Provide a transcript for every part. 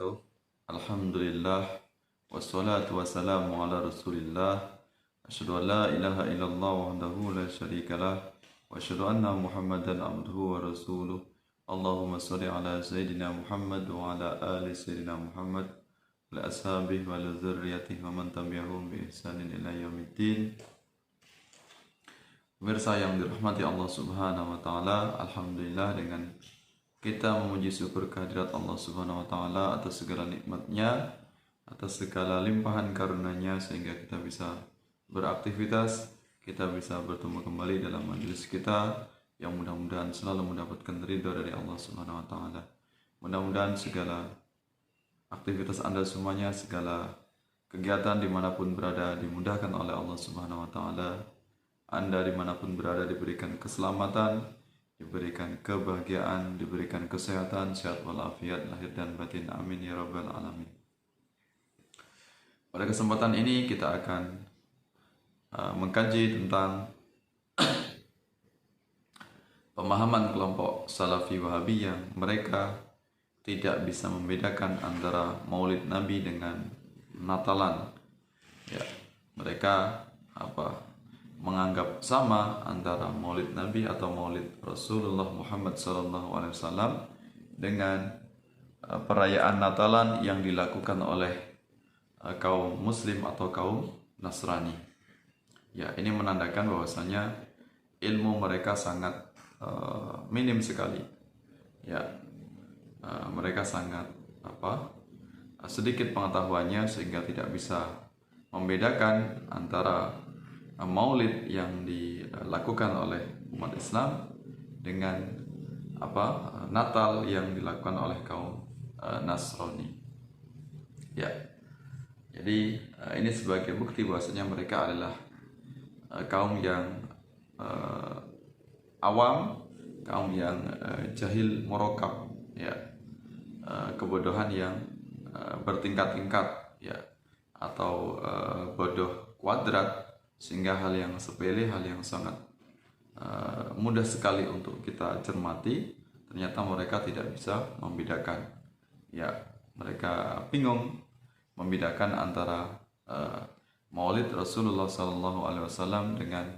wabarakatuh. Alhamdulillah wassalatu wassalamu ala Rasulillah. Asyhadu an la ilaha illallah wahdahu la syarikalah wa asyhadu anna Muhammadan abduhu wa rasuluh. Allahumma shalli ala sayyidina Muhammad wa ala ali sayyidina Muhammad wa ala ashabihi wa ala dzurriyyatihi wa man tabi'ahum bi ihsanin ila yaumiddin. Pemirsa yang dirahmati Allah Subhanahu wa taala, alhamdulillah dengan kita memuji syukur kehadirat Allah Subhanahu wa taala atas segala nikmatnya, atas segala limpahan karunia-Nya sehingga kita bisa beraktivitas, kita bisa bertemu kembali dalam majelis kita yang mudah-mudahan selalu mendapatkan ridha dari Allah Subhanahu wa taala. Mudah-mudahan segala aktivitas Anda semuanya, segala kegiatan dimanapun berada dimudahkan oleh Allah Subhanahu wa taala. Anda dimanapun berada diberikan keselamatan, diberikan kebahagiaan, diberikan kesehatan, sehat walafiat lahir dan batin. Amin ya rabbal alamin. Pada kesempatan ini kita akan mengkaji tentang pemahaman kelompok Salafi Wahabi yang mereka tidak bisa membedakan antara Maulid Nabi dengan Natalan. Ya, mereka menganggap sama antara Maulid Nabi atau Maulid Rasulullah Muhammad SAW dengan perayaan Natalan yang dilakukan oleh kaum Muslim atau kaum Nasrani. Ya, ini menandakan bahwasanya ilmu mereka sangat minim sekali. Ya, mereka sangat sedikit pengetahuannya sehingga tidak bisa membedakan antara Maulid yang dilakukan oleh umat Islam dengan Natal yang dilakukan oleh kaum Nasrani. Ya, jadi ini sebagai bukti bahwasanya mereka adalah kaum yang awam, kaum yang jahil murakkab, ya, kebodohan yang bertingkat-tingkat, ya, atau bodoh kuadrat, sehingga hal yang sepele, hal yang sangat mudah sekali untuk kita cermati, ternyata mereka tidak bisa membedakan. Ya, mereka bingung membedakan antara Maulid Rasulullah SAW dengan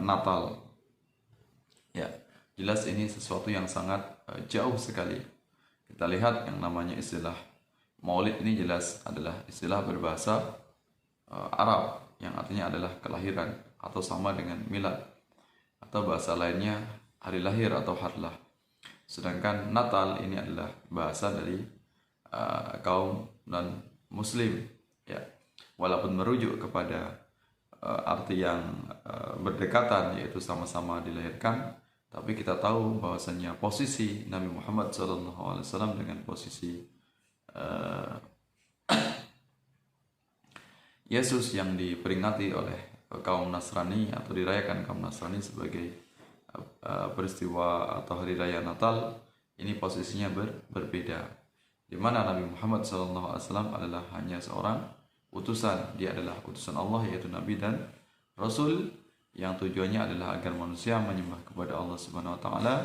Natal. Ya, jelas ini sesuatu yang sangat jauh sekali. Kita lihat yang namanya istilah Maulid ini jelas adalah istilah berbahasa Arab yang artinya adalah kelahiran atau sama dengan milad, atau bahasa lainnya hari lahir atau harlah. Sedangkan Natal ini adalah bahasa dari kaum non muslim, ya, walaupun merujuk kepada arti yang berdekatan, yaitu sama-sama dilahirkan, tapi kita tahu bahwasanya posisi Nabi Muhammad SAW dengan posisi Yesus yang diperingati oleh kaum Nasrani atau dirayakan kaum Nasrani sebagai peristiwa atau hari raya Natal, ini posisinya berbeda, di mana Nabi Muhammad SAW adalah hanya seorang utusan. Dia adalah utusan Allah, yaitu Nabi dan Rasul, yang tujuannya adalah agar manusia menyembah kepada Allah Subhanahu Wa Taala,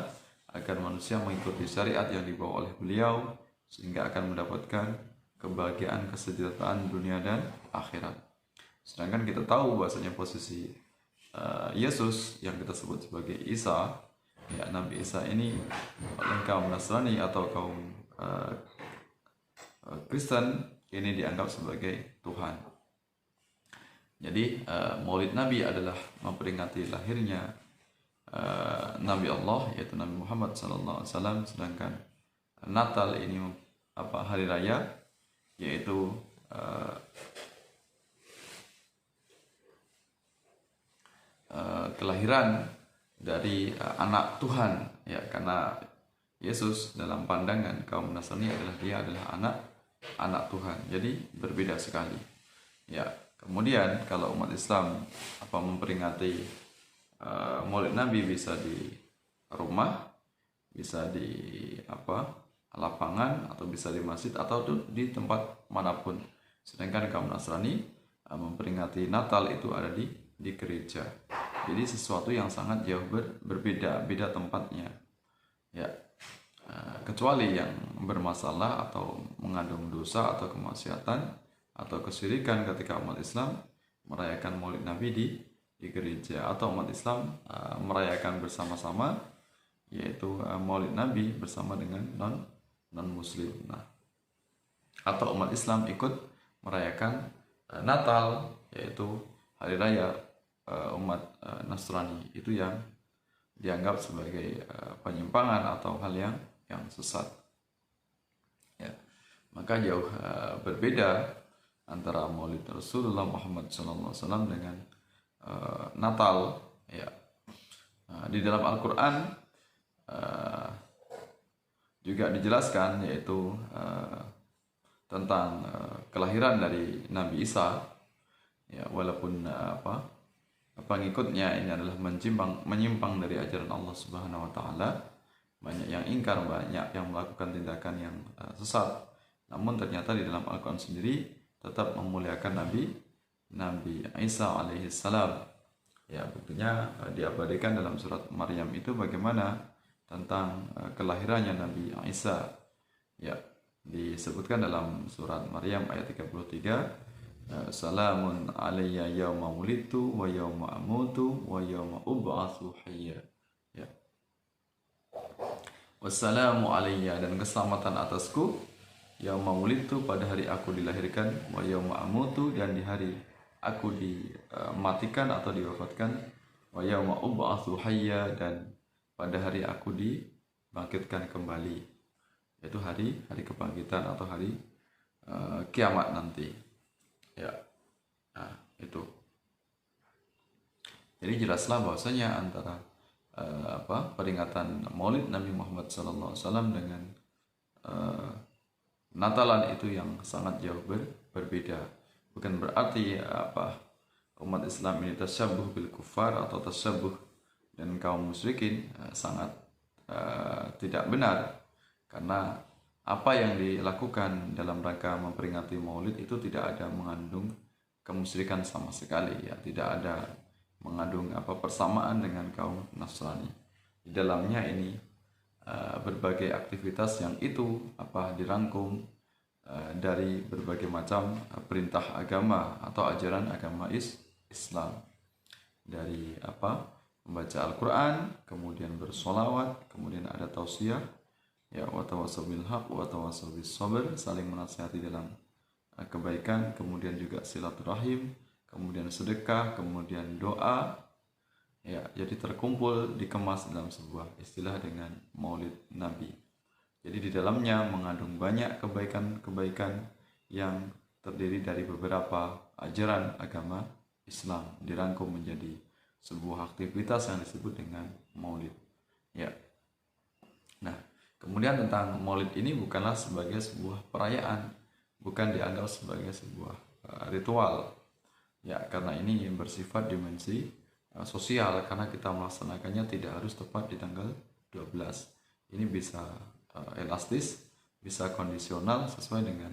agar manusia mengikuti syariat yang dibawa oleh beliau, sehingga akan mendapatkan kebahagiaan, kesejahteraan dunia dan akhirat. Sedangkan kita tahu bahwasanya posisi Yesus yang kita sebut sebagai Isa, ya, Nabi Isa ini oleh kaum Nasrani atau kaum Kristen ini dianggap sebagai Tuhan. Jadi Maulid Nabi adalah memperingati lahirnya Nabi Allah, yaitu Nabi Muhammad SAW, sedangkan Natal ini hari raya, yaitu kelahiran dari anak Tuhan, ya, karena Yesus dalam pandangan kaum Nasrani dia adalah anak Tuhan. Jadi berbeda sekali. Ya, kemudian kalau umat Islam memperingati Maulid Nabi bisa di rumah, bisa di lapangan, atau bisa di masjid, atau di tempat manapun. Sedangkan kaum Nasrani memperingati Natal itu ada di gereja. Jadi sesuatu yang sangat jauh berbeda, beda tempatnya. Ya, kecuali yang bermasalah atau mengandung dosa atau kemaksiatan atau kesyirikan ketika umat Islam merayakan Maulid Nabi di gereja, atau umat Islam merayakan bersama-sama, yaitu Maulid Nabi bersama dengan non Muslim. Nah, atau umat Islam ikut merayakan Natal, yaitu hari raya umat Nasrani, itu yang dianggap sebagai penyimpangan atau hal yang sesat. Ya. Maka jauh berbeda antara Maulid Rasulullah Muhammad SAW dengan Natal. Ya. Di dalam Al-Quran juga dijelaskan, yaitu tentang kelahiran dari Nabi Isa. Ya, walaupun pengikutnya ini adalah menyimpang dari ajaran Allah Subhanahu wa taala, banyak yang ingkar, banyak yang melakukan tindakan yang sesat, namun ternyata di dalam Al-Quran sendiri tetap memuliakan Nabi Isa alaihi salam. Ya, buktinya diabadikan dalam surat Maryam itu bagaimana tentang kelahirannya Nabi Isa. Ya, disebutkan dalam surat Maryam ayat 33, Salamun alayya yawma wulidtu wa yawma amutu wa yawma ub'atsu hayya. Ya. Wassalamu alayya, dan keselamatan atasku, yauma wulidtu, pada hari aku dilahirkan, wa yauma amutu, dan di hari aku dimatikan atau diwafatkan, wa yauma ub'atsu hayya, dan pada hari aku dibangkitkan kembali, yaitu hari kebangkitan atau hari kiamat nanti. Ya, nah, itu. Jadi jelaslah bahwasanya antara peringatan Maulid Nabi Muhammad SAW dengan Natalan itu yang sangat jauh berbeda. Bukan berarti umat Islam ini tasyabuh bil kufar atau tasyabuh dan kaum musyrikin, sangat tidak benar, karena apa yang dilakukan dalam rangka memperingati Maulid itu tidak ada mengandung kemusyrikan sama sekali, ya, tidak ada mengandung persamaan dengan kaum Nasrani. Di dalamnya ini berbagai aktivitas yang itu dirangkum dari berbagai macam perintah agama atau ajaran agama Islam, dari membaca Al-Quran, kemudian bersolawat, kemudian ada tausiah, ya, wa tawassaw bil haq wa tawassaw bis sabr, saling menasihati dalam kebaikan, kemudian juga silaturahim, kemudian sedekah, kemudian doa. Ya, jadi terkumpul, dikemas dalam sebuah istilah dengan Maulid Nabi. Jadi di dalamnya mengandung banyak kebaikan-kebaikan yang terdiri dari beberapa ajaran agama Islam, dirangkum menjadi sebuah aktivitas yang disebut dengan Maulid. Ya. Nah, kemudian tentang Maulid ini bukanlah sebagai sebuah perayaan, bukan dianggap sebagai sebuah ritual. Ya, karena ini bersifat dimensi sosial, karena kita melaksanakannya tidak harus tepat di tanggal 12. Ini bisa elastis, bisa kondisional sesuai dengan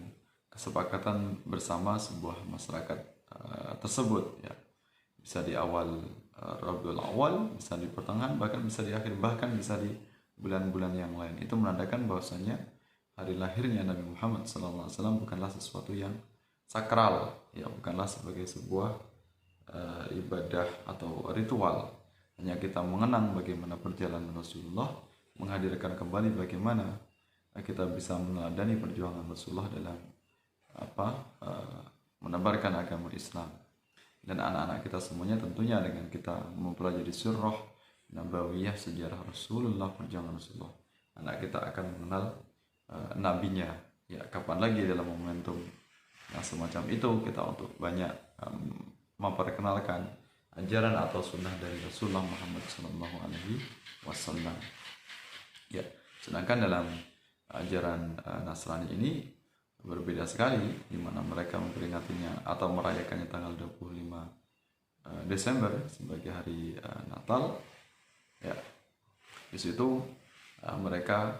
kesepakatan bersama sebuah masyarakat tersebut, ya. Bisa di awal Rabiul Awal, bisa di pertengahan, bahkan bisa di akhir, bahkan bisa di bulan-bulan yang lain. Itu menandakan bahwasanya hari lahirnya Nabi Muhammad SAW bukanlah sesuatu yang sakral, ya, bukanlah sebagai sebuah ibadah atau ritual. Hanya kita mengenang bagaimana perjalanan Rasulullah, menghadirkan kembali bagaimana kita bisa meneladani perjuangan Rasulullah dalam menebarkan agama Islam. Dan anak-anak kita semuanya tentunya dengan kita mempelajari surah Nabawiyah, sejarah Rasulullah, perjuangan Rasulullah, anak kita akan mengenal nabinya. Ya, kapan lagi dalam momentum yang semacam itu kita untuk banyak memperkenalkan ajaran atau sunnah dari Rasulullah Muhammad SAW. Ya, sedangkan dalam ajaran Nasrani ini berbeda sekali, di mana mereka memperingatinya atau merayakannya tanggal 25 Desember sebagai hari Natal. Ya, di situ mereka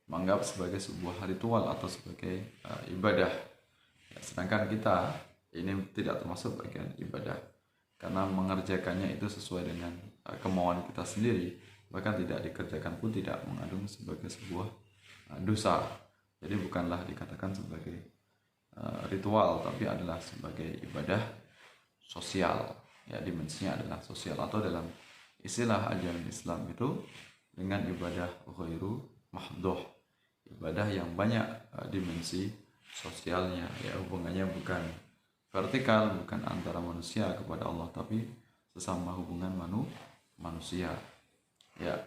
menganggap sebagai sebuah ritual atau sebagai ibadah. Ya, sedangkan kita ini tidak termasuk bagian ibadah, karena mengerjakannya itu sesuai dengan kemauan kita sendiri, bahkan tidak dikerjakan pun tidak mengandung sebagai sebuah dosa. Jadi bukanlah dikatakan sebagai ritual, tapi adalah sebagai ibadah sosial. Ya, dimensinya adalah sosial, atau dalam istilah ajaran Islam itu dengan ibadah ghairu mahdhoh, ibadah yang banyak dimensi sosialnya. Ya, hubungannya bukan vertikal, bukan antara manusia kepada Allah, tapi sesama hubungan manusia. Ya,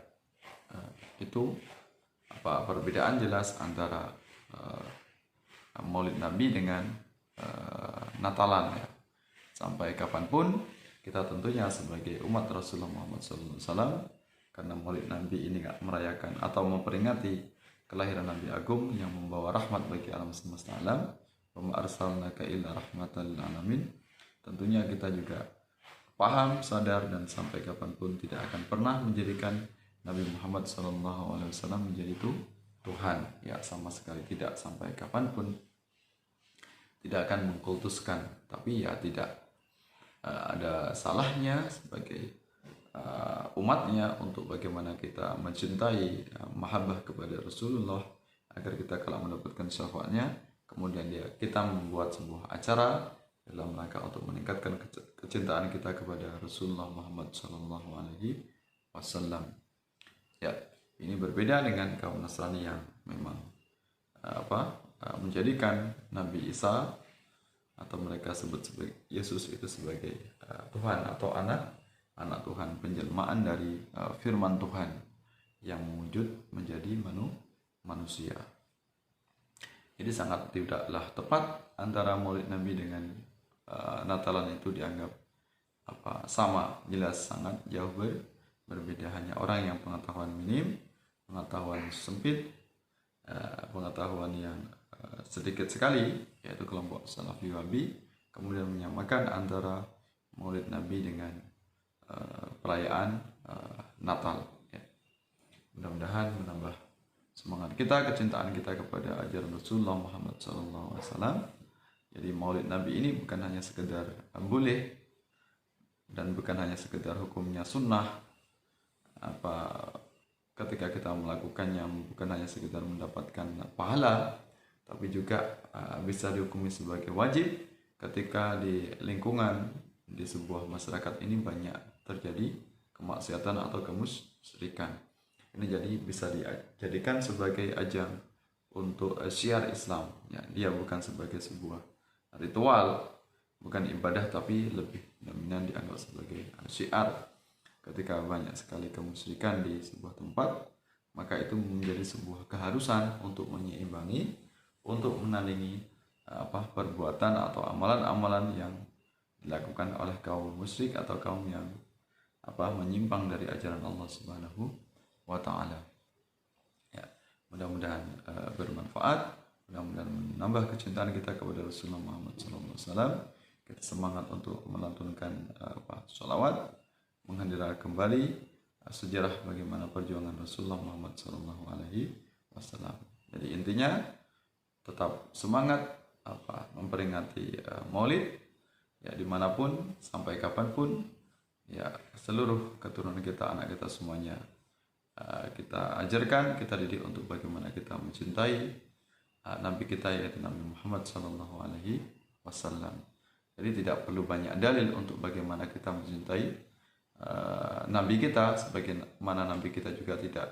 itu perbedaan jelas antara Maulid Nabi dengan Natalan. Ya. Sampai kapanpun kita tentunya sebagai umat Rasulullah Muhammad SAW, karena Maulid Nabi ini merayakan atau memperingati kelahiran Nabi Agung yang membawa rahmat bagi alam semesta alam, wa ma arsalnaka illa rahmatan lil alamin. Tentunya kita juga paham, sadar, dan sampai kapanpun tidak akan pernah menjadikan Nabi Muhammad SAW menjadi Tuhan. Ya, sama sekali tidak. Sampai kapanpun tidak akan mengkultuskan. Tapi ya tidak ada salahnya sebagai umatnya untuk bagaimana kita mencintai mahabbah kepada Rasulullah, agar kita kalau mendapatkan syafaatnya, kemudian kita membuat sebuah acara dalam rangka untuk meningkatkan kecintaan kita kepada Rasulullah Muhammad SAW. Ya, ini berbeda dengan kaum Nasrani yang memang menjadikan Nabi Isa atau mereka sebut sebagai Yesus itu sebagai Tuhan atau anak Tuhan, penjelmaan dari firman Tuhan yang wujud menjadi manusia. Jadi sangat tidaklah tepat antara Maulid Nabi dengan Natalan itu dianggap sama. Jelas sangat jauh berbeda. Hanya orang yang pengetahuan minim, pengetahuan sempit, pengetahuan yang sedikit sekali, yaitu kelompok Salafi Wahabi, kemudian menyamakan antara Maulid Nabi dengan perayaan Natal. Ya. Mudah-mudahan menambah semangat kita, kecintaan kita kepada ajaran Rasulullah Muhammad SAW. Jadi Maulid Nabi ini bukan hanya sekedar boleh, dan bukan hanya sekedar hukumnya sunnah. Ketika kita melakukannya bukan hanya sekedar mendapatkan pahala, tapi juga bisa dihukumi sebagai wajib ketika di lingkungan, di sebuah masyarakat ini banyak terjadi kemaksiatan atau kemusyrikan. Ini jadi bisa dijadikan sebagai ajang untuk syiar Islam. Ya, dia bukan sebagai sebuah ritual, bukan ibadah, tapi lebih dominan dianggap sebagai syiar. Ketika banyak sekali kemusyrikan di sebuah tempat, maka itu menjadi sebuah keharusan untuk menyeimbangi, untuk menandingi perbuatan atau amalan-amalan yang dilakukan oleh kaum musyrik atau kaum yang menyimpang dari ajaran Allah Subhanahu wa taala. Ya, mudah-mudahan bermanfaat, mudah-mudahan menambah kecintaan kita kepada Rasulullah Muhammad SAW. Kita semangat untuk melantunkan sholawat, menghadirkan kembali sejarah bagaimana perjuangan Rasulullah Muhammad SAW. Jadi intinya tetap semangat memperingati Maulid, ya, dimanapun, sampai kapanpun, ya, seluruh keturunan kita, anak kita semuanya kita ajarkan, kita didik untuk bagaimana kita mencintai Nabi kita, yaitu Nabi Muhammad SAW. Jadi tidak perlu banyak dalil untuk bagaimana kita mencintai Nabi kita, sebagaimana Nabi kita juga tidak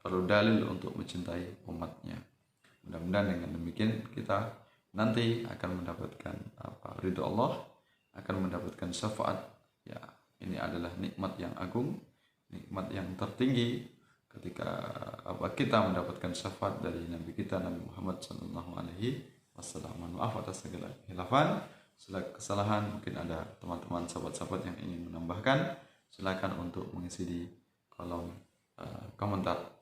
perlu dalil untuk mencintai umatnya. Mudah-mudahan dengan demikian kita nanti akan mendapatkan ridho Allah, akan mendapatkan syafaat. Ya, ini adalah nikmat yang agung, nikmat yang tertinggi ketika kita mendapatkan syafaat dari Nabi kita Nabi Muhammad SAW. Maaf atas segala khilafan, segala kesalahan. Mungkin ada teman-teman sahabat-sahabat yang ingin menambahkan, silakan untuk mengisi di kolom komentar.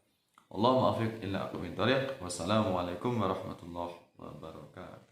Allahumma afiq illa aqwam tariq. Wassalamualaikum warahmatullahi wabarakatuh.